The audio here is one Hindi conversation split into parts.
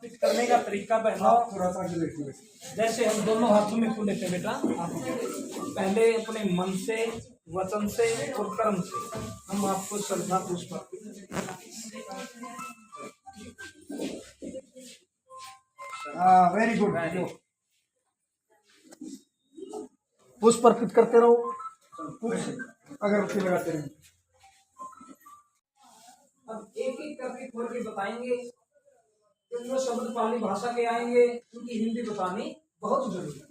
पिक करने का तरीका पहला थोड़ा सा देखिए। जैसे हम दोनों हाथों में फूल लेते हैं बेटा। आप पहले अपने मन से, वचन से और कर्म से हम आपको श्रद्धा पुष्प वेरी गुड। पुष्प अर्पित करते रहो। अगरबत्ती लगाते रहें। अब एक एक करके खोल के बताएंगे। जो शब्द पाली भाषा के आएंगे उनकी हिंदी बतानी बहुत जरूरी है,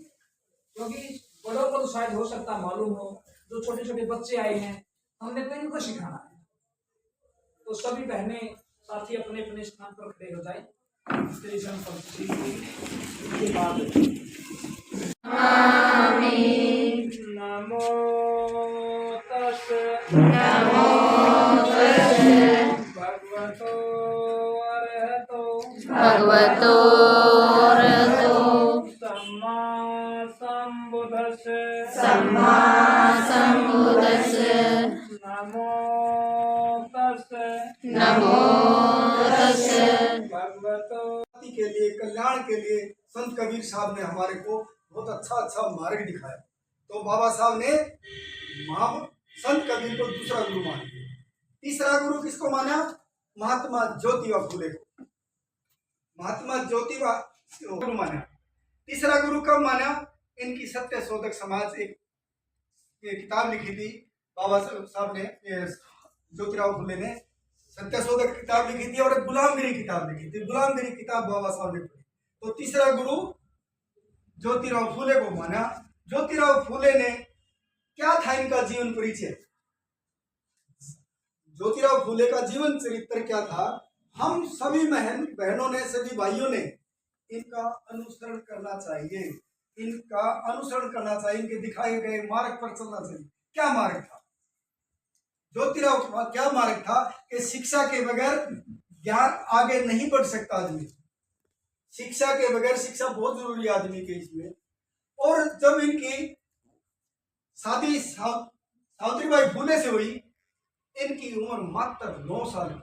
क्योंकि बड़ों को तो शायद हो सकता मालूम हो, जो छोटे छोटे बच्चे आए हैं हमने तो इनको सिखाना है। तो सभी बहनें साथी अपने अपने स्थान पर खड़े हो जाए। के बाद नमो तस्से भगवतो भगवतो अरहतो सम्मा संबुद्धस्से सम्मा संबुद्धस्से नमो तस्से नमो तस्से भगवतो के लिए, कल्याण के लिए संत कबीर साहब ने हमारे को बहुत अच्छा मार्ग दिखाया। तो बाबा साहब ने संत कबीर को दूसरा गुरु मान लिया। तीसरा गुरु किसको माना? महात्मा ज्योतिबा फुले को। महात्मा ज्योतिबा गुरु माना। तीसरा गुरु कब माना? इनकी सत्य शोधक समाज एक किताब लिखी थी बाबा साहब ने, ज्योतिराव फुले ने सत्य शोधक किताब लिखी थी और एक गुलामगिरी किताब लिखी थी। गुलामगिरी किताब बाबा साहब ने पढ़ी। तो तीसरा गुरु ज्योतिराव फुले को माना। ज्योतिराव फुले ने क्या था इनका जीवन परिचय? ज्योतिराव फुले का जीवन चरित्र क्या था? हम सभी बहनों ने, सभी भाइयों ने इनका अनुसरण करना चाहिए। इनका अनुसरण करना चाहिए, इनके दिखाए गए मार्ग पर चलना चाहिए। क्या मार्ग था ज्योतिराव का? क्या मार्ग था कि शिक्षा के बगैर ज्ञान आगे नहीं बढ़ सकता आदमी। शिक्षा के बगैर, शिक्षा बहुत जरूरी है आदमी के इसमें। और जब इनकी शादी सावित्रीबाई फुले से हुई, इनकी उम्र मात्र 9 साल की।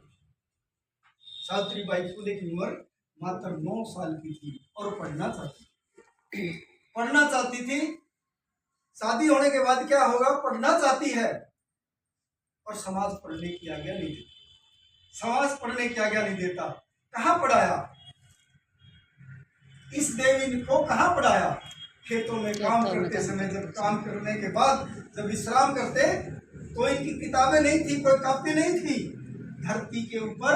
सावित्रीबाई फुले की उम्र मात्र 9 साल की थी और पढ़ना चाहती थी। शादी होने के बाद क्या होगा? पढ़ना चाहती है और समाज पढ़ने की आज्ञा नहीं देता। समाज पढ़ने की आज्ञा नहीं देता। कहाँ पढ़ाया? इस देवी को कहाँ पढ़ाया? खेतों में काम करते समय, जब काम करने के बाद जब विश्राम करते तो इनकी किताबें नहीं थी, कोई कॉपी नहीं थी। धरती के ऊपर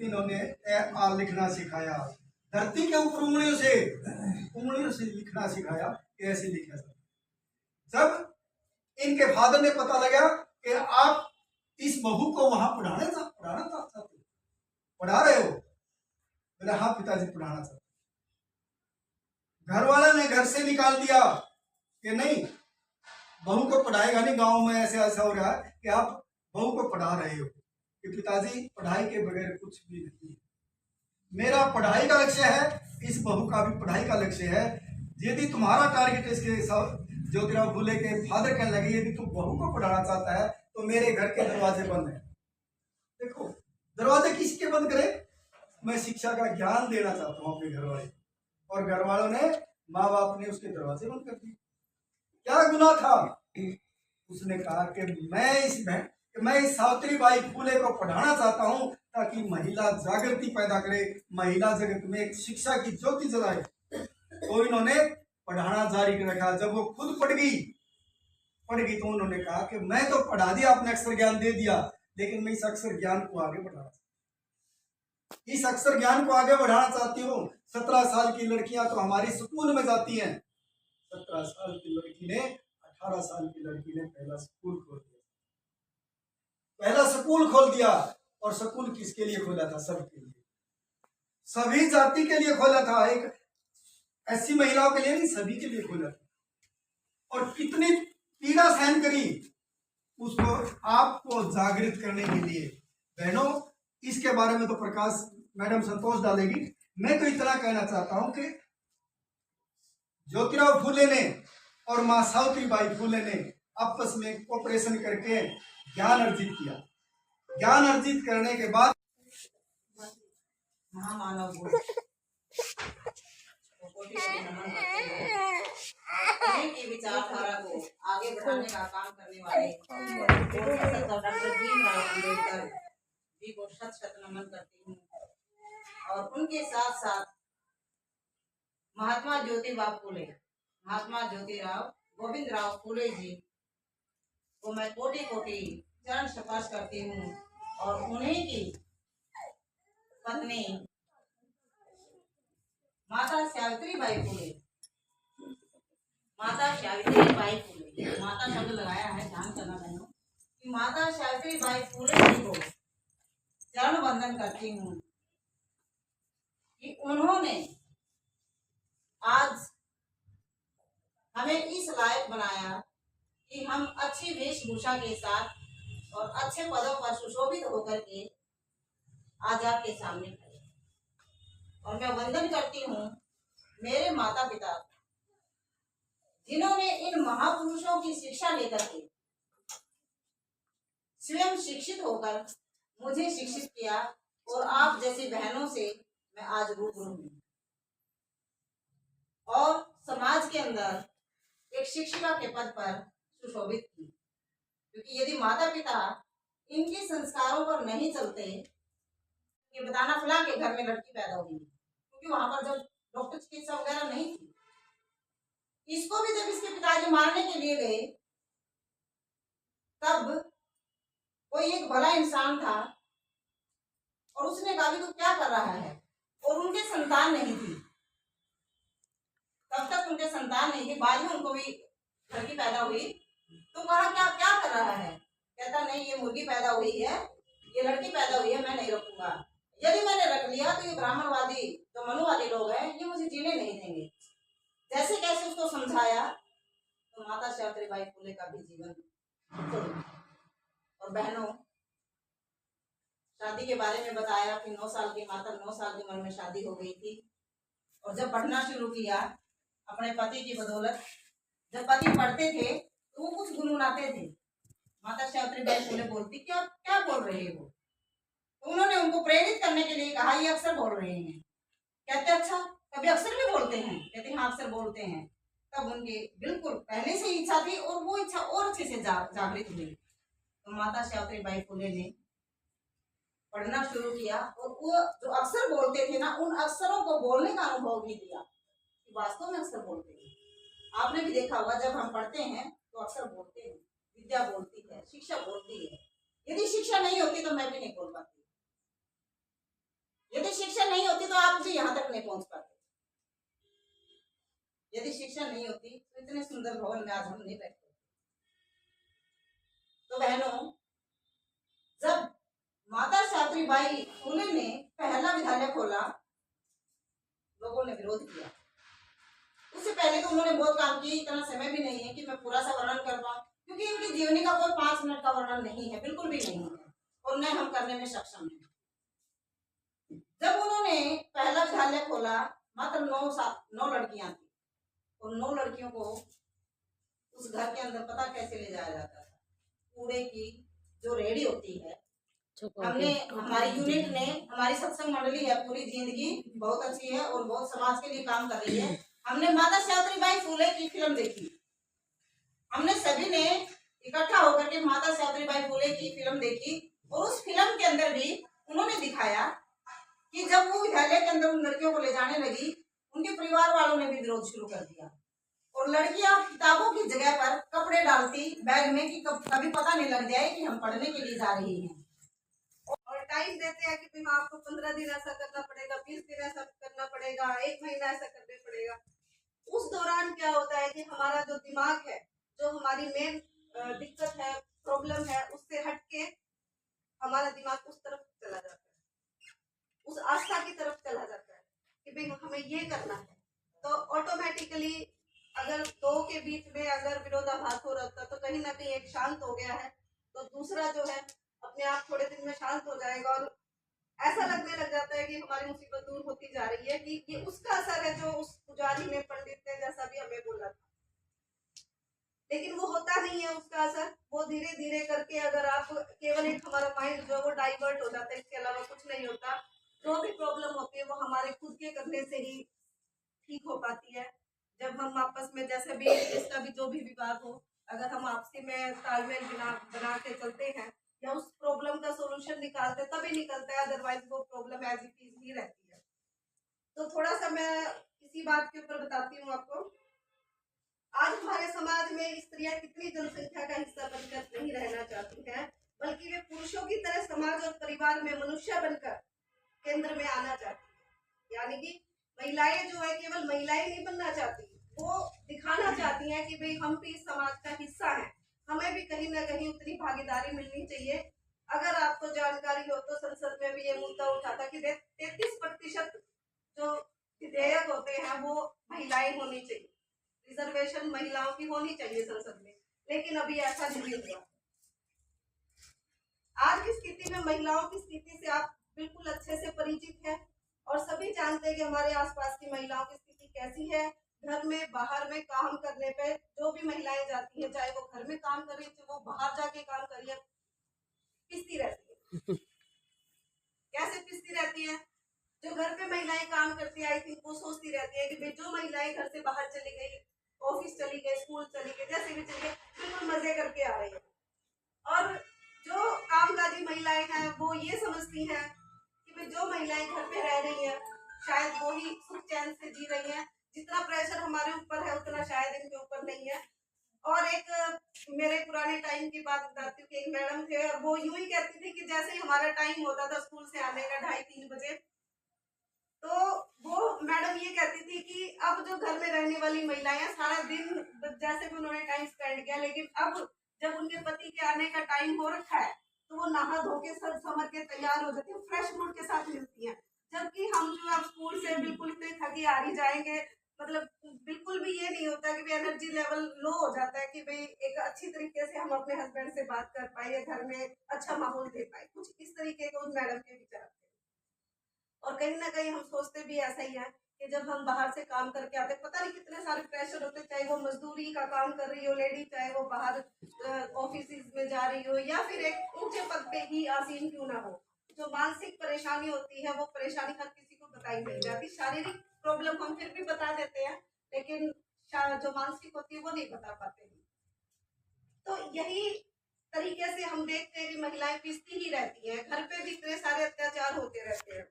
इन्होंने आ लिखना सिखाया। धरती के ऊपर उंगलियों से लिखना सिखाया कि ऐसे लिखा जाए। जब इनके फादर ने पता लगा कि आप इस बहू को वहां पढ़ाना चाहते हो, पढ़ा रहे हो? बोले हाँ पिताजी, पढ़ाना चाहते। घर वाले ने घर से निकाल दिया कि नहीं, बहू को पढ़ाएगा नहीं। गांव में ऐसा हो रहा है कि आप बहू को पढ़ा रहे हो कि पिताजी पढ़ाई के बगैर कुछ भी नहीं। मेरा पढ़ाई का लक्ष्य है, इस बहू का भी पढ़ाई का लक्ष्य है। यदि तुम्हारा टारगेट इसके ज्योतिराव फुले के फादर कहने लगे, यदि तू बहू को पढ़ाना चाहता है तो मेरे घर के दरवाजे बंद है। देखो, दरवाजे किसके बंद करे? मैं शिक्षा का ज्ञान देना चाहता हूँ अपने घर वाले। और घर वालों ने, माँ बाप ने उसके दरवाजे बंद कर दिए। क्या गुनाह था? उसने कहा कि मैं इस सावित्रीबाई फुले को पढ़ाना चाहता हूं ताकि महिला जागृति पैदा करे, महिला जगत में एक शिक्षा की ज्योति जलाए। तो इन्होंने पढ़ाना जारी रखा। जब वो खुद पढ़ गई तो उन्होंने कहा कि मैं तो पढ़ा दिया, आपने अक्षर ज्ञान दे दिया, लेकिन मैं इस अक्षर ज्ञान को आगे बढ़ाना चाहती हूँ। 17 साल की लड़कियां तो हमारी स्कूल में जाती हैं। 17 साल की लड़की ने, 18 साल की लड़की ने पहला स्कूल खोल दिया। और स्कूल किसके लिए खोला था? सबके लिए, सभी जाति के लिए खोला था। एक ऐसी महिलाओं के लिए नहीं, सभी के लिए खोला था। और कितनी पीड़ा सहन करी उसको आपको जागृत करने के लिए। बहनों, इसके बारे में तो प्रकाश मैडम संतोष डालेगी। मैं तो इतना कहना चाहता हूं कि ज्योतिराव फुले ने और मां सावित्रीबाई फुले ने आपस में कोऑपरेशन करके ज्ञान अर्जित किया। ज्ञान अर्जित करने के बाद नमन करती हूँ। उन्हीं की विचारधारा को आगे बढ़ाने का काम करने वाले डॉक्टर भीमराव अम्बेडकर जी को शत शत नमन करती हूँ। और उनके साथ साथ महात्मा ज्योतिराव गोविंदराव फूले जी को मैं कोटि कोटि चरण स्पर्श करती हूँ। और उन्हीं की पत्नी माता सावित्रीबाई फूले, माता शब्द लगाया है, ध्यान करना बहनों कि माता सावित्रीबाई फूले जी को चरण वंदन करती हूँ कि उन्होंने आज हमें इस लायक बनाया कि हम अच्छी वेशभूषा के साथ और अच्छे पदों पर सुशोभित होकर के आज आपके सामने खड़े। और मैं वंदन करती हूँ मेरे माता पिता जिन्होंने इन महापुरुषों की शिक्षा लेकर के स्वयं शिक्षित होकर मुझे शिक्षित किया और आप जैसी बहनों से मैं आज रूबरू हूँ और समाज के अंदर एक शिक्षिका के पद पर सुशोभित की। क्योंकि यदि माता पिता इनके संस्कारों पर नहीं चलते, ये बताना फलां के घर में लड़की पैदा हुई, क्योंकि वहां पर जब डॉक्टर चिकित्सा वगैरह नहीं थी, इसको भी जब इसके पिताजी मारने के लिए गए तब कोई एक भला इंसान था और उसने कहा भी तू क्या कर रहा है, और उनके संतान नहीं थी, तब तक उनके संतान नहीं थी, बाद में उनको भी लड़की पैदा हुई तो कहा क्या क्या कर रहा है, कहता नहीं ये मुर्गी पैदा हुई है, ये लड़की पैदा हुई है, मैं नहीं रखूंगा, यदि मैंने रख लिया तो ये ब्राह्मणवादी जो मनुवादी लोग हैं ये मुझे जीने नहीं देंगे। जैसे कैसे उसको समझाया तो माता सावित्रीबाई फूले का भी जीवन। और बहनों, शादी के बारे में बताया कि 9 साल की माता 9 साल की उम्र में शादी हो गई थी और जब पढ़ना शुरू किया अपने पति की बदौलत, जब पति पढ़ते थे तो वो कुछ गुनगुनाते थे, माता सावित्रीबाई फूले बोलती क्या क्या बोल रहे हो, तो उन्होंने उनको प्रेरित करने के लिए कहा ये अक्सर बोल रहे हैं। कहते अच्छा कभी अक्सर भी बोलते हैं, कहते हाँ अक्सर बोलते हैं। तब उनके बिल्कुल पहले से इच्छा थी और वो इच्छा और अच्छे से जागृत हुई। तो माता सावित्रीबाई फूले ने पढ़ना शुरू किया और वो जो अक्सर बोलते थे ना, उन अक्षरों को बोलने का अनुभव भी दिया कि वास्तव में अक्सर बोलते हैं। आपने भी देखा होगा जब हम पढ़ते हैं तो अक्सर बोलते हैं, विद्या बोलती है, शिक्षा बोलती है। यदि शिक्षा नहीं होती तो मैं भी नहीं बोल पाती, यदि शिक्षा नहीं होती तो आप भी यहाँ तक नहीं पहुंच पाते, यदि शिक्षा नहीं होती तो इतने सुंदर भवन में आज हम नहीं बैठते। तो बहनों, जब माता सावित्रीबाई फूले ने पहला विद्यालय खोला लोगों ने विरोध किया। उससे पहले तो उन्होंने बहुत काम किए, इतना समय भी नहीं है कि मैं पूरा सा वर्णन कर पाऊं, क्योंकि उनकी जीवनी का कोई 5 मिनट का वर्णन नहीं है, बिल्कुल भी नहीं है और न हम करने में सक्षम हैं। जब उन्होंने पहला विद्यालय खोला मात्र 9 लड़कियां थी और 9 लड़कियों को उस घर के अंदर पता कैसे ले जाया जाता था, कूड़े की जो रेडी होती है, हमने हमारी यूनिट ने, हमारी सत्संग मंडली है पूरी जिंदगी बहुत अच्छी है और बहुत समाज के लिए काम कर रही है। हमने माता सावित्रीबाई फूले की फिल्म देखी, हमने सभी ने इकट्ठा होकर के माता सावित्रीबाई फूले की फिल्म देखी और उस फिल्म के अंदर भी उन्होंने दिखाया कि जब वो विद्यालय के अंदर उन लड़कियों को ले जाने लगी, उनके परिवार वालों ने भी विरोध शुरू कर दिया और लड़कियां किताबों की जगह पर कपड़े डालती बैग में कि कभी पता नहीं लग जाए कि हम पढ़ने के लिए जा रही हैं। और टाइम देते हैं कि आपको 15 दिन ऐसा करना पड़ेगा, 20 दिन ऐसा करना पड़ेगा, 1 महीना ऐसा करना पड़ेगा। उस दौरान क्या होता है कि हमारा जो दिमाग है, जो हमारी मेन दिक्कत है, प्रॉब्लम है, उससे हटके हमारा दिमाग उस तरफ चला जाता है, उस आस्था की तरफ चला जाता है कि भाई हमें ये करना है। तो ऑटोमेटिकली अगर 2 के बीच में अगर विरोधाभास हो रहा था तो कहीं ना कहीं एक शांत हो गया है, तो दूसरा जो है अपने आप थोड़े दिन में शांत हो जाएगा और ऐसा लगने लग जाता है कि हमारी मुसीबत दूर होती जा रही है, कि ये उसका असर है जो उस पुजारी ने, पंडित ने जैसा भी हमें बोला था। लेकिन वो होता नहीं है उसका असर, वो धीरे धीरे करके अगर आप केवल एक हमारा माइंड जो है वो डाइवर्ट हो जाता है, इसके अलावा कुछ नहीं होता। जो भी प्रॉब्लम होती है वो हमारे खुद के करने से ही ठीक हो पाती है। जब हम आपस में जैसे भी इसका भी जो भी विवाद हो, अगर हम आपसी में तालमेल बना के चलते हैं या उस प्रॉब्लम का सोल्यूशन निकालते तभी निकलता है, अदरवाइज वो प्रॉब्लम एज इट इज ही रहती है। तो थोड़ा सा मैं इसी बात के ऊपर बताती हूँ आपको। आज हमारे समाज में स्त्रियां कितनी जनसंख्या का हिस्सा बनकर नहीं रहना चाहती हैं, बल्कि वे पुरुषों की तरह समाज और परिवार में मनुष्य बनकर केंद्र में आना चाहती हैं। यानी कि महिलाएं जो है केवल महिलाएं नहीं बनना चाहती, वो दिखाना चाहती हैं कि भाई हम भी इस समाज का हिस्सा हैं, हमें भी कहीं ना कहीं उतनी भागीदारी मिलनी चाहिए। अगर आपको जानकारी हो तो संसद में भी ये मुद्दा उठा था कि 33% जो विधेयक होते हैं वो महिलाएं होनी चाहिए, रिजर्वेशन महिलाओं की होनी चाहिए संसद में, लेकिन अभी ऐसा नहीं हुआ। आज की स्थिति में महिलाओं की स्थिति से आप बिल्कुल अच्छे से परिचित हैं और सभी जानते हैं कि हमारे आसपास की महिलाओं की स्थिति कैसी है। घर में बाहर में काम करने पे जो भी महिलाएं जाती हैं, चाहे वो घर में काम कर रही है, वो बाहर जाके काम कर रही है, पिसती रहती है। कैसे पिसती रहती है? जो घर पे महिलाएं काम करती है, आई थिंक वो सोचती रहती है कि भाई जो महिलाएं घर से बाहर चली गई, ऑफिस चली गई, स्कूल चली गई, जैसे भी चली गई, बिल्कुल मजे करके आ रही है। और जो कामकाजी महिलाएं हैं वो ये समझती हैं कि भाई जो महिलाएं घर पे रह रही हैं शायद वो ही सुख चैन से जी रही हैं, जितना प्रेशर हमारे ऊपर है उतना शायद इनके ऊपर नहीं है। और एक मेरे पुराने टाइम की बात बताती हूँ कि एक मैडम थे और वो यूं ही कहती थी कि जैसे ही हमारा टाइम होता था स्कूल से आने का 2:30-3 बजे, तो वो मैडम ये कहती थी कि अब जो घर में रहने वाली महिलाएं सारा दिन जैसे भी उन्होंने टाइम स्पेंड किया, लेकिन अब जब उनके पति के आने का टाइम हो रखा है तो वो नहा धो के सज समझ के तैयार हो जाती है, फ्रेश मूड के साथ मिलती हैं। जबकि हम जो अब स्कूल से बिल्कुल इतने थकी हारी जाएंगे, मतलब बिल्कुल भी ये नहीं होता कि एनर्जी लेवल लो हो जाता है कि भाई एक अच्छी तरीके से हम अपने हस्बैंड से बात कर पाए या घर में अच्छा माहौल दे पाए। कुछ इस तरीके के उस मैडम के विचार थे। और कहीं ना कहीं हम सोचते भी ऐसा ही है कि जब हम बाहर से काम करके आते, पता नहीं कितने सारे प्रेशर होते, चाहे वो मजदूरी का काम कर रही हो लेडी, चाहे वो बाहर ऑफिस में जा रही हो या फिर एक ऊंचे पद पे ही आसीन क्यों ना हो। जो मानसिक परेशानी होती है वो परेशानी हर किसी को बताई नहीं जाती। शारीरिक प्रॉब्लम हम फिर भी बता देते हैं, लेकिन जो मानसिक होती है वो नहीं बता पाते। तो यही तरीके से हम देखते हैं कि महिलाएं पिसती ही रहती हैं, घर पे भी इतने सारे अत्याचार होते रहते हैं।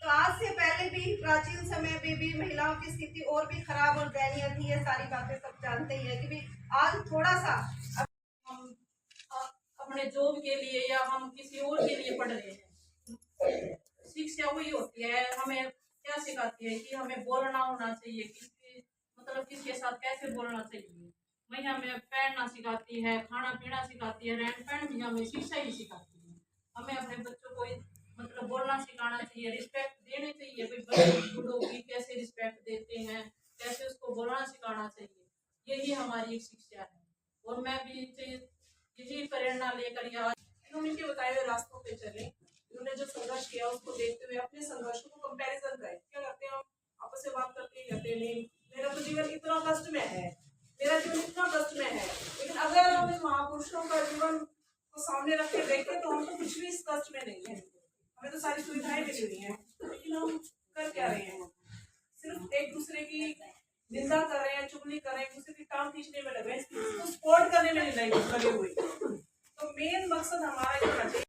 तो आज से पहले भी प्राचीन समय में भी महिलाओं की स्थिति और भी खराब और दयनीय थी, ये सारी बातें सब जानते ही है कि भी आज थोड़ा सा हम अपने जॉब के लिए या हम किसी और के लिए पढ़ रहे हैं। शिक्षा वही होती है, हमें क्या सिखाती है कि हमें बोलना होना चाहिए, किसके साथ कैसे बोलना चाहिए। वही हमें पहनना सिखाती है, खाना पीना सिखाती है, रहन सहन भी हमें शिक्षा ही सिखाती है। हमें अपने बच्चों को बोलना सिखाना चाहिए, रिस्पेक्ट देनी चाहिए। भाई बड़ों की कैसे रिस्पेक्ट देते हैं, कैसे उसको बोलना सिखाना चाहिए, यही हमारी एक शिक्षा है। और मैं भी यही प्रेरणा लेकर यहाँ हम इनके बताए हुए रास्तों पे चले। इन्होंने जो संघर्ष किया उसको देखते हुए अपने संघर्षों को कंपैरिजन करें। क्या करते हैं हम आपस में बात करते हैं, कहते नहीं मेरा तो जीवन इतना कष्ट में है, मेरा जीवन इतना कष्ट में है। लेकिन अगर हम इन महापुरुषों का जीवन को सामने रख के देखें तो हम तो कुछ भी इस कष्ट में नहीं है, हमें तो सारी सुविधाएं मिली हुई हैं, लेकिन हम कर क्या रहे हैं? सिर्फ एक दूसरे की निंदा कर रहे हैं, चुगली कर रहे हैं, दूसरे की टांग खींचने में लगे हैं, सपोर्ट करने में नहीं लगे हुए। तो मेन मकसद हमारा ये होना चाहिए